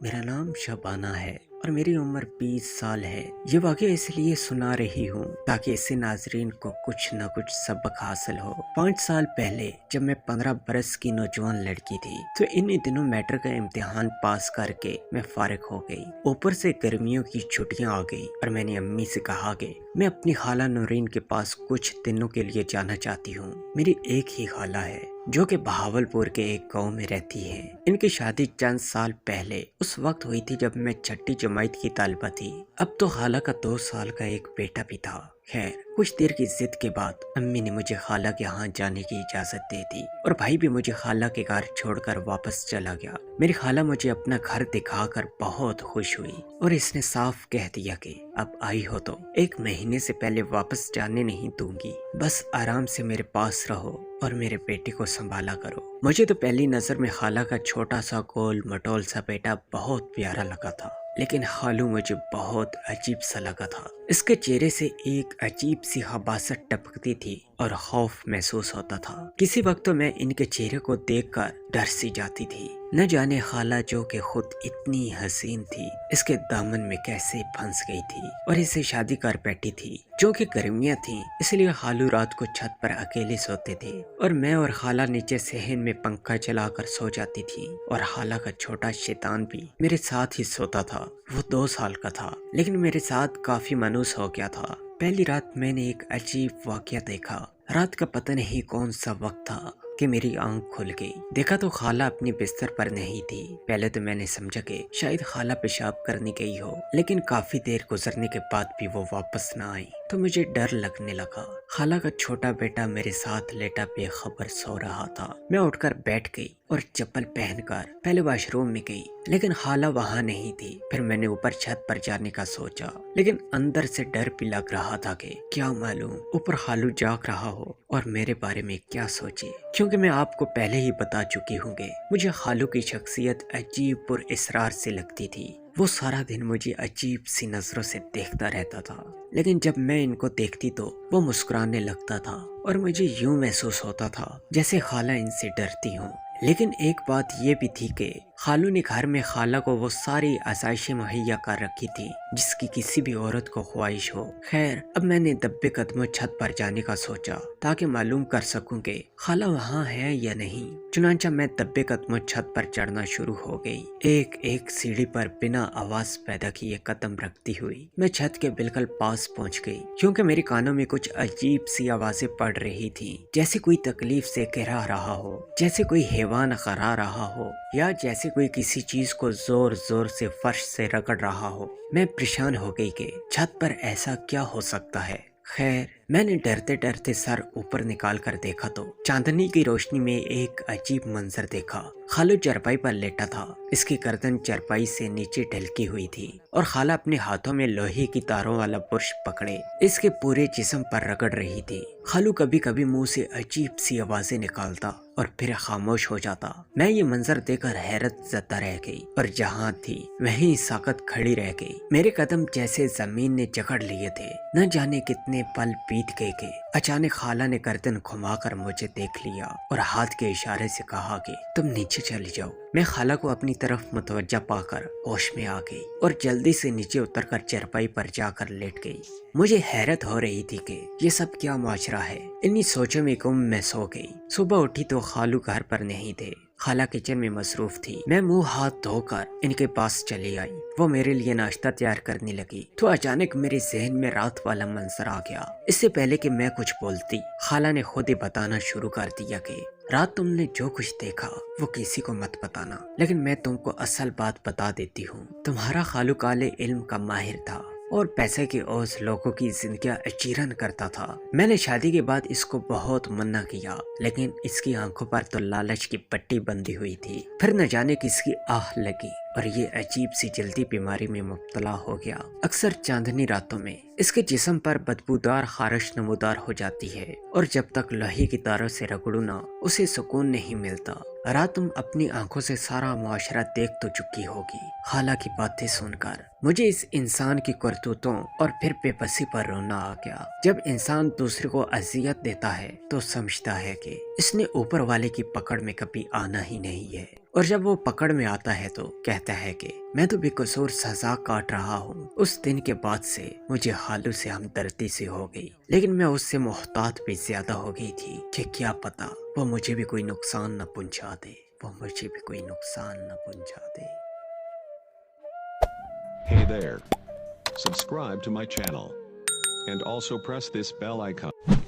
میرا نام شبانہ ہے اور میری عمر 20 سال ہے۔ یہ واقعہ اس لیے سنا رہی ہوں تاکہ اس سے ناظرین کو کچھ نہ کچھ سبق حاصل ہو۔ 5 سال پہلے جب میں 15 برس کی نوجوان لڑکی تھی تو انہی دنوں میٹرک کا امتحان پاس کر کے میں فارغ ہو گئی۔ اوپر سے گرمیوں کی چھٹیاں آ گئی اور میں نے امی سے کہا کہ میں اپنی خالہ نورین کے پاس کچھ دنوں کے لیے جانا چاہتی ہوں۔ میری ایک ہی خالہ ہے جو کہ بہاولپور کے ایک گاؤں میں رہتی ہے۔ ان کی شادی چند سال پہلے اس وقت ہوئی تھی جب میں چھٹی جماعت کی طالبہ تھی۔ اب تو خالہ کا 2 سال کا ایک بیٹا بھی تھا۔ خیر کچھ دیر کی ضد کے بعد امی نے مجھے خالہ کے ہاں جانے کی اجازت دے دی اور بھائی بھی مجھے خالہ کے گھر چھوڑ کر واپس چلا گیا۔ میری خالہ مجھے اپنا گھر دکھا کر بہت خوش ہوئی اور اس نے صاف کہہ دیا کہ اب آئی ہو تو 1 مہینے سے پہلے واپس جانے نہیں دوں گی، بس آرام سے میرے پاس رہو اور میرے بیٹے کو سنبھالا کرو۔ مجھے تو پہلی نظر میں خالہ کا چھوٹا سا گول مٹول سا بیٹا بہت پیارا لگا تھا، لیکن خالو مجھے بہت عجیب سا لگا تھا۔ اس کے چہرے سے ایک عجیب سی خباثت ٹپکتی تھی اور خوف محسوس ہوتا تھا۔ کسی وقت تو میں ان کے چہرے کو دیکھ کر ڈر سی جاتی تھی۔ نہ جانے خالہ جو کہ خود اتنی حسین تھی اس کے دامن میں کیسے پھنس گئی تھی اور اسے شادی کر بیٹھی تھی۔ جو کہ گرمیاں تھیں اس لیے خالو رات کو چھت پر اکیلے سوتے تھے اور میں اور خالہ نیچے صحن میں پنکھا چلا کر سو جاتی تھی، اور خالہ کا چھوٹا شیطان بھی میرے ساتھ ہی سوتا تھا۔ وہ 2 سال کا تھا لیکن میرے ساتھ کافی مانوس ہو گیا تھا۔ پہلی رات میں نے ایک عجیب واقعہ دیکھا۔ رات کا پتہ نہیں کون سا وقت تھا کہ میری آنکھ کھل گئی۔ دیکھا تو خالہ اپنی بستر پر نہیں تھی۔ پہلے تو میں نے سمجھا کہ شاید خالہ پیشاب کرنے گئی ہو، لیکن کافی دیر گزرنے کے بعد بھی وہ واپس نہ آئی تو مجھے ڈر لگنے لگا۔ خالہ کا چھوٹا بیٹا میرے ساتھ لیٹا بے خبر سو رہا تھا۔ میں اٹھ کر بیٹھ گئی اور چپل پہن کر پہلے واش روم میں گئی، لیکن خالہ وہاں نہیں تھی۔ پھر میں نے اوپر چھت پر جانے کا سوچا، لیکن اندر سے ڈر بھی لگ رہا تھا کہ کیا معلوم اوپر خالو جاگ رہا ہو اور میرے بارے میں کیا سوچے، کیونکہ میں آپ کو پہلے ہی بتا چکی ہوں کہ مجھے خالو کی شخصیت عجیب پر اسرار سے لگتی تھی۔ وہ سارا دن مجھے عجیب سی نظروں سے دیکھتا رہتا تھا، لیکن جب میں ان کو دیکھتی تو وہ مسکرانے لگتا تھا اور مجھے یوں محسوس ہوتا تھا جیسے خالہ ان سے ڈرتی ہوں۔ لیکن ایک بات یہ بھی تھی کہ خالو نے گھر میں خالہ کو وہ ساری آسائشیں مہیا کر رکھی تھی جس کی کسی بھی عورت کو خواہش ہو۔ خیر اب میں نے دبے قدموں چھت پر جانے کا سوچا تاکہ معلوم کر سکوں کہ خالہ وہاں ہے یا نہیں۔ چنانچہ میں دبے قدموں چھت پر چڑھنا شروع ہو گئی، ایک ایک سیڑھی پر بنا آواز پیدا کیے قدم رکھتی ہوئی میں چھت کے بالکل پاس پہنچ گئی، کیونکہ میرے کانوں میں کچھ عجیب سی آوازیں پڑ رہی تھیں، جیسے کوئی تکلیف سے کہرا رہا ہو، جیسے کوئی حیوان خرا رہا ہو، یا جیسے کوئی کسی چیز کو زور زور سے فرش سے رگڑ رہا ہو۔ میں پریشان ہو گئی کہ چھت پر ایسا کیا ہو سکتا ہے۔ خیر میں نے ڈرتے ڈرتے سر اوپر نکال کر دیکھا تو چاندنی کی روشنی میں ایک عجیب منظر دیکھا۔ خالو چرپائی پر لیٹا تھا، اس کی گردن چرپائی سے نیچے ڈھلکی ہوئی تھی اور خالہ اپنے ہاتھوں میں لوہے کی تاروں والا برش پکڑے اس کے پورے جسم پر رگڑ رہی تھی۔ خالو کبھی کبھی منہ سے عجیب سی آوازیں نکالتا اور پھر خاموش ہو جاتا۔ میں یہ منظر دیکھ کر حیرت زدہ رہ گئی اور جہاں تھی وہیں ساکت کھڑی رہ گئی۔ میرے قدم جیسے زمین نے جکڑ لیے تھے۔ نہ جانے کتنے پل بیت گئے کہ اچانک خالہ نے گردن گھما کر مجھے دیکھ لیا اور ہاتھ کے اشارے سے کہا کہ تم نیچے چلی جاؤ۔ میں خالہ کو اپنی طرف متوجہ پا کر ہوش میں آ گئی اور جلدی سے نیچے اتر کر چرپائی پر جا کر لیٹ گئی۔ مجھے حیرت ہو رہی تھی کہ یہ سب کیا معاشرہ ہے۔ انہی سوچوں میں گم میں سو گئی۔ صبح اٹھی تو خالو گھر پر نہیں تھے، خالہ کچن میں مصروف تھی۔ میں منہ ہاتھ دھو کر ان کے پاس چلی آئی۔ وہ میرے لیے ناشتہ تیار کرنے لگی تو اچانک میرے ذہن میں رات والا منظر آ گیا۔ اس سے پہلے کہ میں کچھ بولتی خالہ نے خود ہی بتانا شروع کر دیا کہ رات تم نے جو کچھ دیکھا وہ کسی کو مت بتانا، لیکن میں تم کو اصل بات بتا دیتی ہوں۔ تمہارا خالو کالے علم کا ماہر تھا اور پیسے کے عوض لوگوں کی زندگیاں اچیرن کرتا تھا۔ میں نے شادی کے بعد اس کو بہت منع کیا، لیکن اس کی آنکھوں پر تو لالچ کی پٹی بندھی ہوئی تھی۔ پھر نہ جانے کس کی آہ لگی اور یہ عجیب سی جلدی بیماری میں مبتلا ہو گیا۔ اکثر چاندنی راتوں میں اس کے جسم پر بدبودار خارش نمودار ہو جاتی ہے اور جب تک لوہے کی تاروں سے رگڑوں نہ اسے سکون نہیں ملتا۔ رات تم اپنی آنکھوں سے سارا معاشرہ دیکھ تو چکی ہوگی۔ خالہ کی باتیں سن کر مجھے اس انسان کی کرتوتوں اور پھر بے بسی پر رونا آ گیا۔ جب انسان دوسرے کو اذیت دیتا ہے تو سمجھتا ہے کہ اس نے اوپر والے کی پکڑ میں کبھی آنا ہی نہیں ہے۔ اور جب وہ پکڑ میں آتا ہے تو کہتا ہے کہ میں تو بے قصور سزا کاٹ رہا ہوں۔ اس دن کے بعد سے مجھے حالو سے ہمدردی سے ہو گئی، لیکن میں اس سے محتاط بھی زیادہ ہو گئی تھی کہ کیا پتا وہ مجھے بھی کوئی نقصان نہ پہنچا دے، وہ مجھے بھی کوئی نقصان نہ پہنچا دے۔ Hey there. Subscribe to my channel. And also press this bell icon.